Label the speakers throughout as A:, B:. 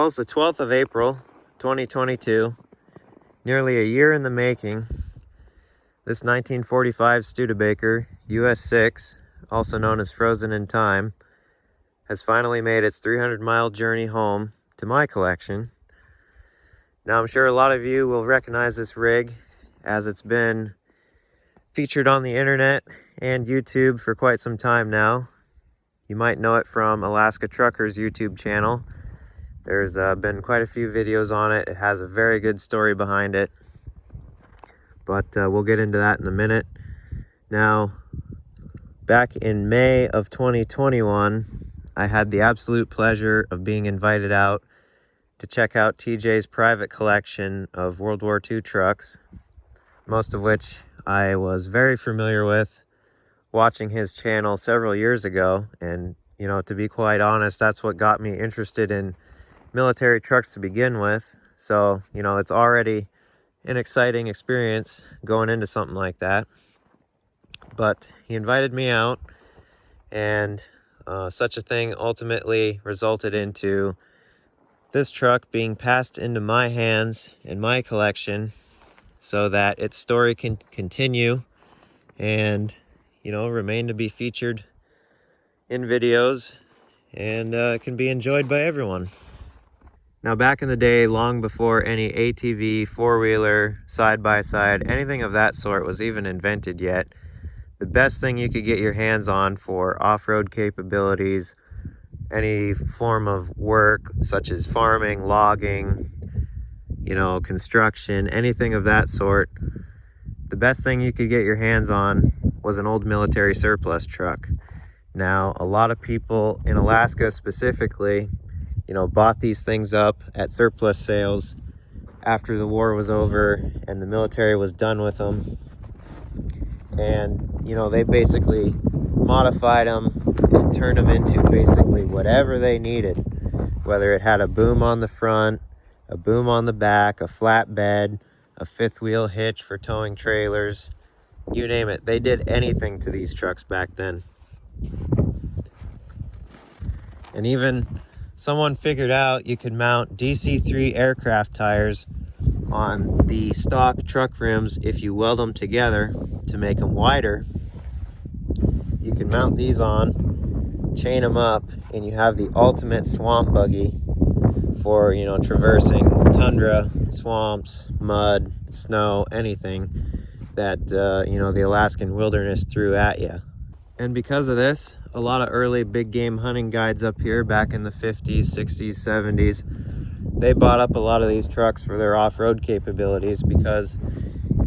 A: Well, it's the 12th of April, 2022, nearly a year in the making. This 1945 Studebaker US6, also known as Frozen in Time, has finally made its 300-mile journey home to my collection. Now, I'm sure a lot of you will recognize this rig, as it's been featured on the internet and YouTube for quite some time now. You might know it from AlaskaTrucker's YouTube channel. There's been quite a few videos on it. It has a very good story behind it, but we'll get into that in a minute. Now, back in May of 2021, I had the absolute pleasure of being invited out to check out TJ's private collection of World War II trucks, most of which I was very familiar with watching his channel several years ago. And, you know, to be quite honest, that's what got me interested in military trucks to begin with. So, you know, it's already an exciting experience going into something like that. But he invited me out, and such a thing ultimately resulted into this truck being passed into my hands in my collection so that its story can continue and, you know, remain to be featured in videos and can be enjoyed by everyone. Now, back in the day, long before any ATV, four-wheeler, side-by-side, anything of that sort was even invented yet, the best thing you could get your hands on for off-road capabilities, any form of work such as farming, logging, you know, construction, anything of that sort, the best thing you could get your hands on was an old military surplus truck. Now, a lot of people in Alaska specifically, you know, bought these things up at surplus sales after the war was over and the military was done with them. And, you know, they basically modified them and turned them into basically whatever they needed. Whether it had a boom on the front, a boom on the back, a flatbed, a fifth wheel hitch for towing trailers, you name it. They did anything to these trucks back then. And even someone figured out you could mount DC-3 aircraft tires on the stock truck rims if you weld them together to make them wider. You can mount these on, chain them up, and you have the ultimate swamp buggy for, you know, traversing tundra, swamps, mud, snow, anything that, you know, the Alaskan wilderness threw at you. And because of this, a lot of early big game hunting guides up here back in the 50s, 60s, 70s, they bought up a lot of these trucks for their off-road capabilities, because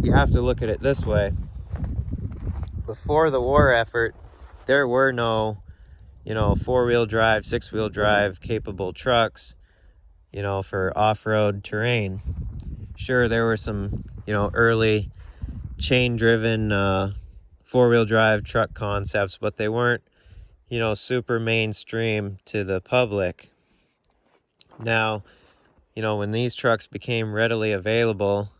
A: you have to look at it this way. Before the war effort, there were no, you know, four-wheel drive, six-wheel drive capable trucks, you know, for off-road terrain. Sure, there were some, you know, early chain-driven four-wheel drive truck concepts, but they weren't, you know, super mainstream to the public. Now, you know, when these trucks became readily available,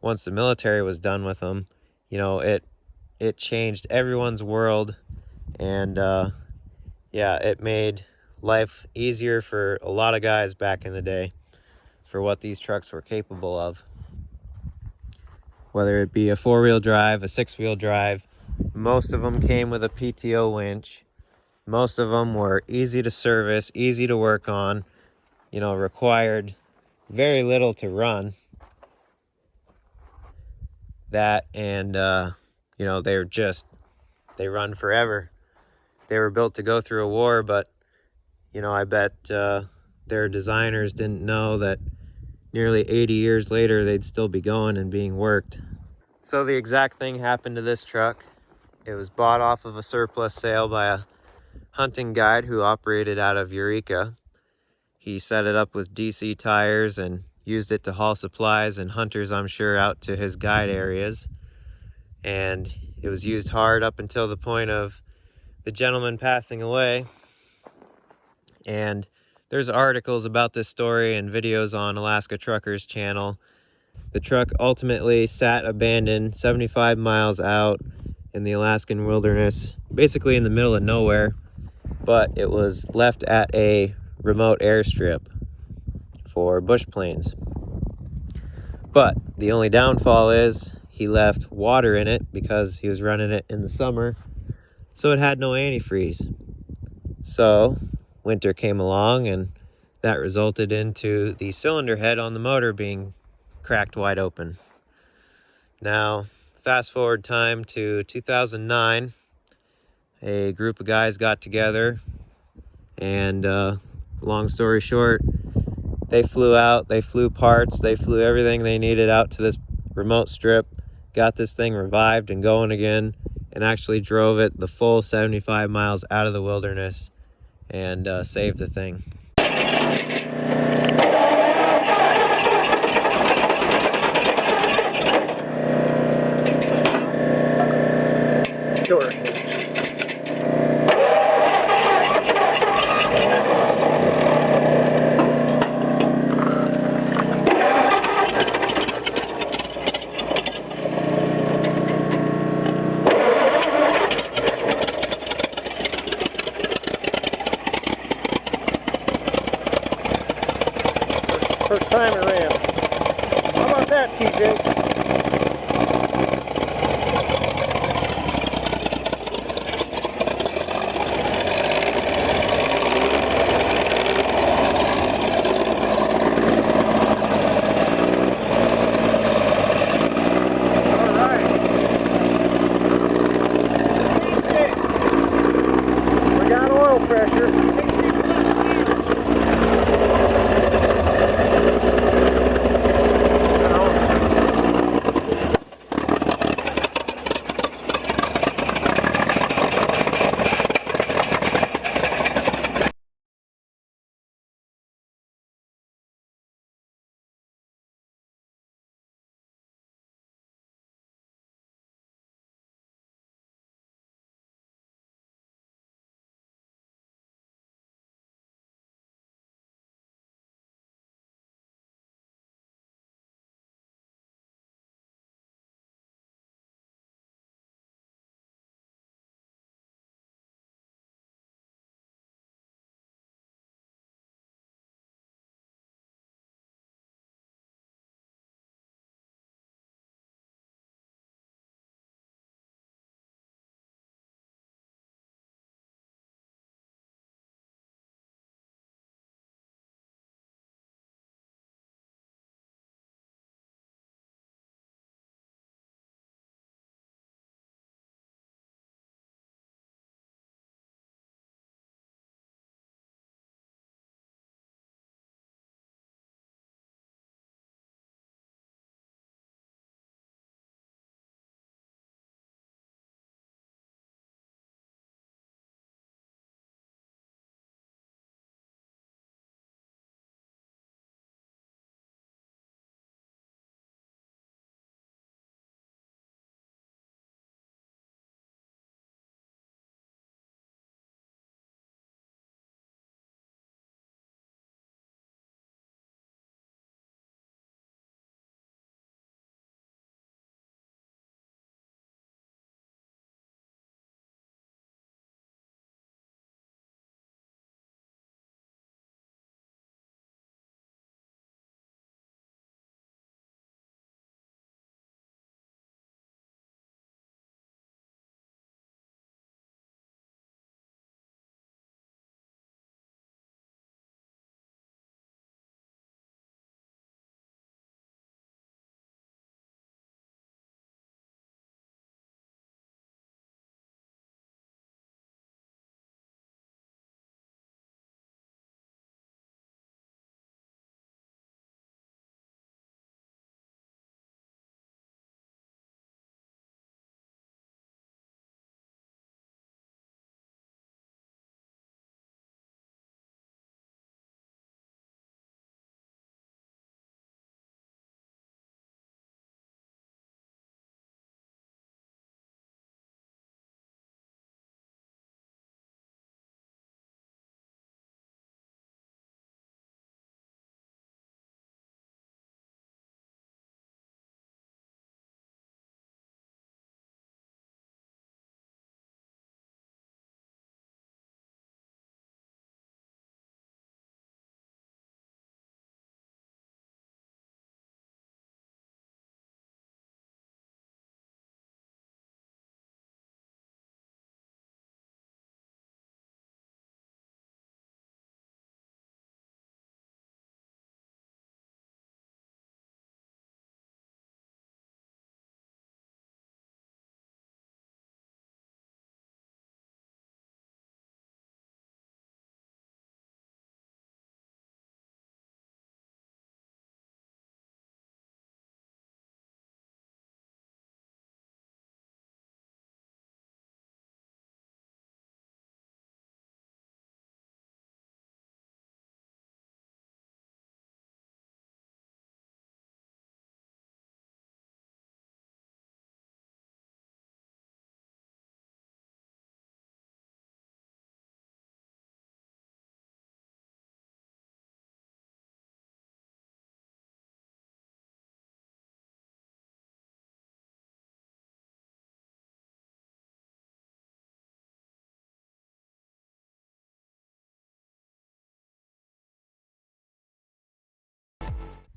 A: once the military was done with them, you know, it changed everyone's world. And yeah, it made life easier for a lot of guys back in the day for what these trucks were capable of. Whether it be a four-wheel drive, a six-wheel drive, most of them came with a PTO winch. Most of them were easy to service, easy to work on, you know, required very little to run. That and, you know, they run forever. They were built to go through a war, but, you know, I bet their designers didn't know that nearly 80 years later, they'd still be going and being worked. So the exact thing happened to this truck. It was bought off of a surplus sale by a hunting guide who operated out of Eureka. He set it up with DC tires and used it to haul supplies and hunters, I'm sure, out to his guide areas. And it was used hard up until the point of the gentleman passing away. And there's articles about this story and videos on Alaska Trucker's channel. The truck ultimately sat abandoned 75 miles out in the Alaskan wilderness, basically in the middle of nowhere, but it was left at a remote airstrip. for bush planes. But the only downfall is he left water in it because he was running it in the summer, so it had no antifreeze. So winter came along and that resulted into the cylinder head on the motor being cracked wide open. Now, fast forward time to 2009, a group of guys got together and long story short, they flew out, they flew parts, they flew everything they needed out to this remote strip, got this thing revived and going again, and actually drove it the full 75 miles out of the wilderness and saved the thing. Sure. First time around. How about that, TJ?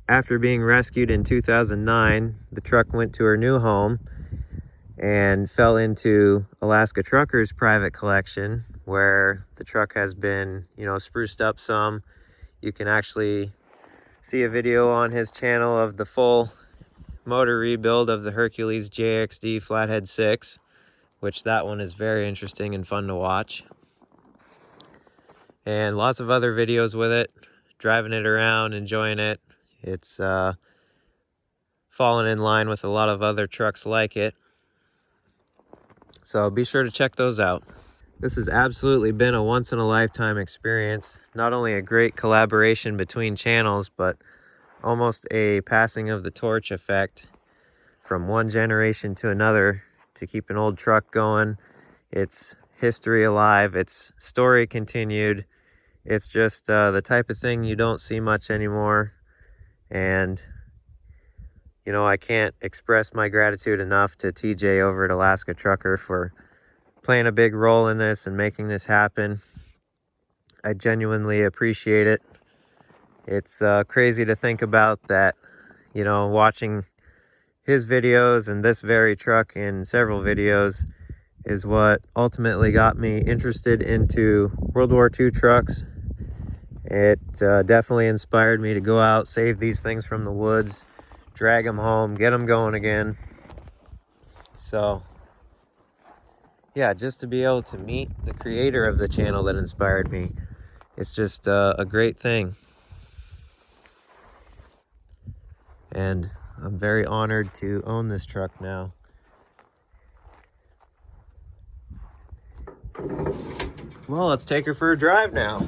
A: after being rescued in 2009, the truck went to her new home and fell into AlaskaTrucker's private collection, where the truck has been, you know, spruced up some. You can actually see a video on his channel of the full motor rebuild of the Hercules JXD Flathead 6, which that one is very interesting and fun to watch. And lots of other videos with it, driving it around, enjoying it. It's fallen in line with a lot of other trucks like it. So be sure to check those out. This has absolutely been a once-in-a-lifetime experience. Not only a great collaboration between channels, but almost a passing of the torch effect from one generation to another to keep an old truck going, its history alive, its story continued. It's just the type of thing you don't see much anymore. And, you know, I can't express my gratitude enough to TJ over at AlaskaTrucker for playing a big role in this and making this happen. I genuinely appreciate it. It's crazy to think about that, you know, watching his videos and this very truck in several videos is what ultimately got me interested into World War II trucks. It definitely inspired me to go out, save these things from the woods, drag them home, get them going again. So yeah, just to be able to meet the creator of the channel that inspired me, it's just a great thing. And I'm very honored to own this truck now. Well, let's take her for a drive now.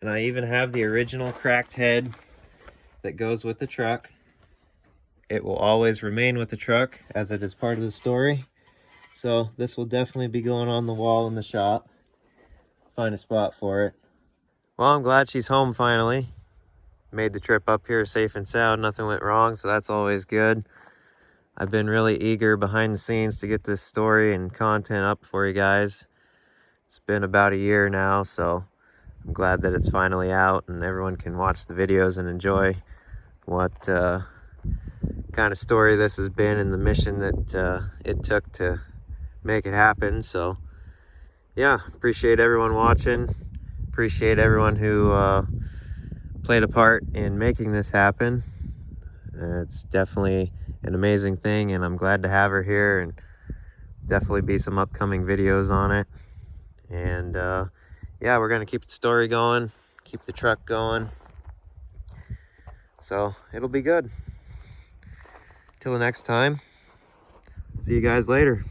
A: And I even have the original cracked head that goes with the truck. It will always remain with the truck as it is part of the story. So this will definitely be going on the wall in the shop. Find a spot for it. Well, I'm glad she's home finally. Made the trip up here safe and sound. Nothing went wrong, so that's always good. I've been really eager behind the scenes to get this story and content up for you guys. It's been about a year now, so I'm glad that it's finally out and everyone can watch the videos and enjoy what kind of story this has been and the mission that it took to make it happen. So yeah, appreciate everyone watching. Appreciate everyone who played a part in making this happen. It's definitely an amazing thing, and I'm glad to have her here, and definitely be some upcoming videos on it. And yeah, we're gonna keep the story going, keep the truck going, so it'll be good. Till the next time, see you guys later.